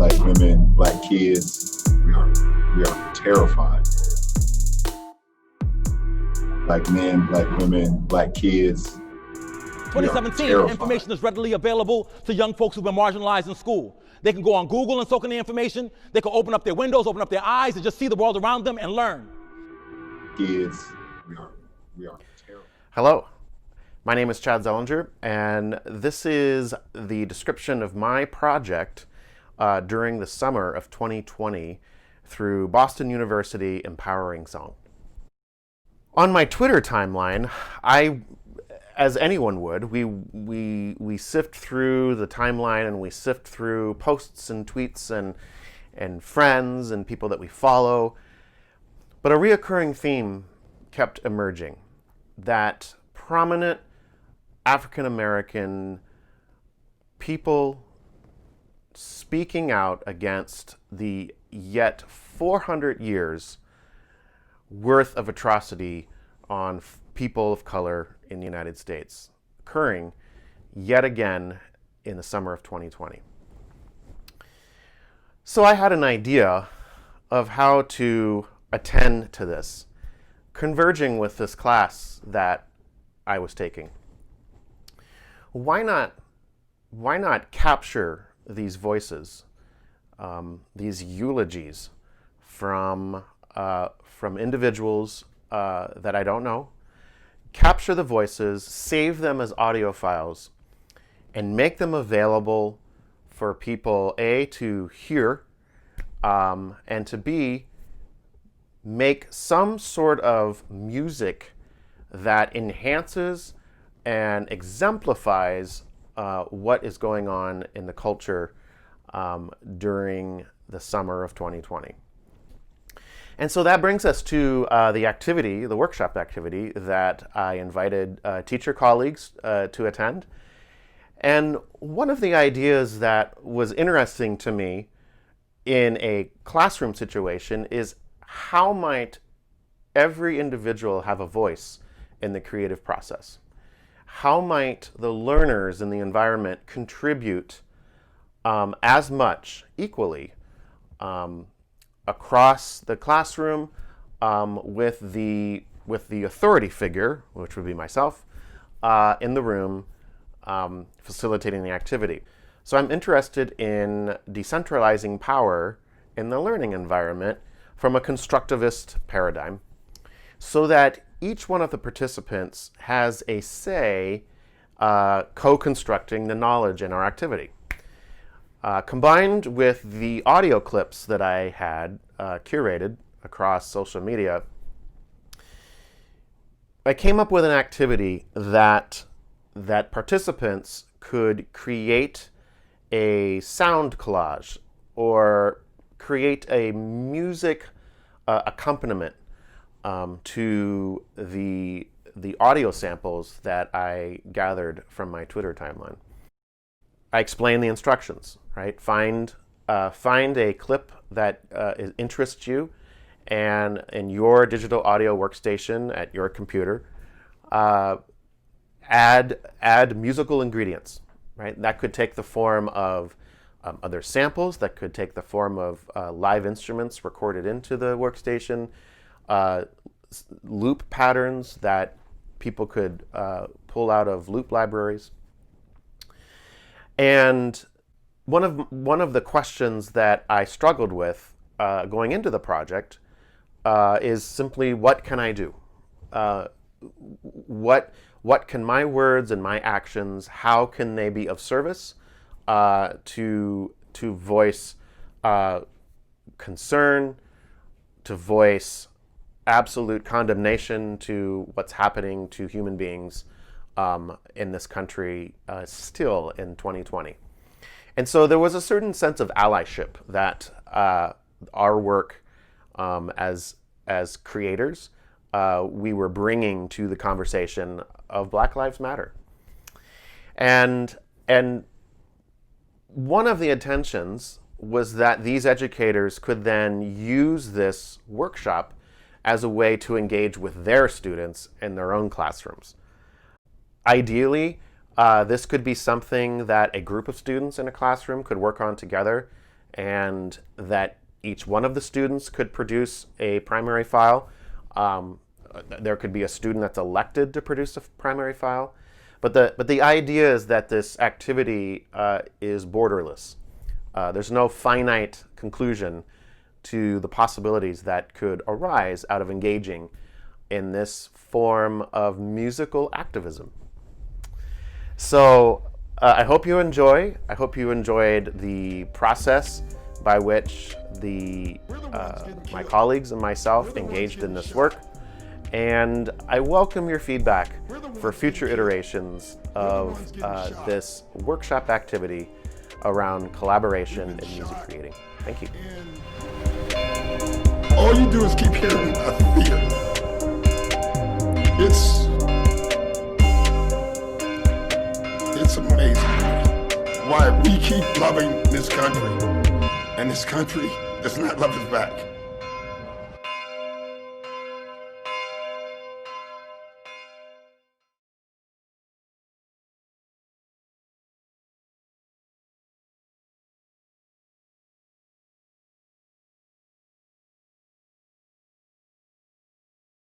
black women, black kids, we are terrified. Black men, black women, black kids. 2017, information is readily available to young folks who've been marginalized in school. They can go on Google and soak in the information. They can open up their windows, open up their eyes, and just see the world around them and learn. Kids, we are terrified. Hello, my name is Chad Zellinger, and this is the description of my project during the summer of 2020 through Boston University Empowering Song. On my Twitter timeline, as anyone would, we sift through the timeline and we sift through posts and tweets and friends and people that we follow. But a reoccurring theme kept emerging, that prominent African American people speaking out against the yet 400 years worth of atrocity on people of color in the United States, occurring yet again in the summer of 2020. So I had an idea of how to attend to this, converging with this class that I was taking. Why not capture these voices, these eulogies from individuals that I don't know, capture the voices, save them as audio files, and make them available for people, A, to hear, and to B, make some sort of music that enhances and exemplifies what is going on in the culture during the summer of 2020. And so that brings us to the workshop activity that I invited teacher colleagues to attend. And one of the ideas that was interesting to me in a classroom situation is how might every individual have a voice in the creative process? How might the learners in the environment contribute as much, equally, across the classroom with the authority figure, which would be myself, in the room facilitating the activity. So I'm interested in decentralizing power in the learning environment from a constructivist paradigm so that each one of the participants has a say co-constructing the knowledge in our activity. Combined with the audio clips that I had curated across social media, I came up with an activity that participants could create a sound collage or create a music accompaniment to the audio samples that I gathered from my Twitter timeline. I explain the instructions, right? Find a clip that interests you, and in your digital audio workstation at your computer, add musical ingredients, right? That could take the form of other samples, that could take the form of live instruments recorded into the workstation, loop patterns that people could pull out of loop libraries. And one of the questions that I struggled with going into the project is simply, what can I do? What can my words and my actions, how can they be of service to voice concern, to voice absolute condemnation to what's happening to human beings in this country still in 2020. And so there was a certain sense of allyship that our work as creators, we were bringing to the conversation of Black Lives Matter. And one of the intentions was that these educators could then use this workshop as a way to engage with their students in their own classrooms. Ideally, this could be something that a group of students in a classroom could work on together and that each one of the students could produce a primary file. There could be a student that's elected to produce a primary file. But the idea is that this activity is borderless. There's no finite conclusion to the possibilities that could arise out of engaging in this form of musical activism. So I hope you enjoy. I hope you enjoyed the process by which my colleagues and myself engaged in this work. And I welcome your feedback for future iterations of this workshop activity around collaboration and music creating. Thank you. All you do is keep hearing about theater. It's amazing why we keep loving this country, and this country does not love us back.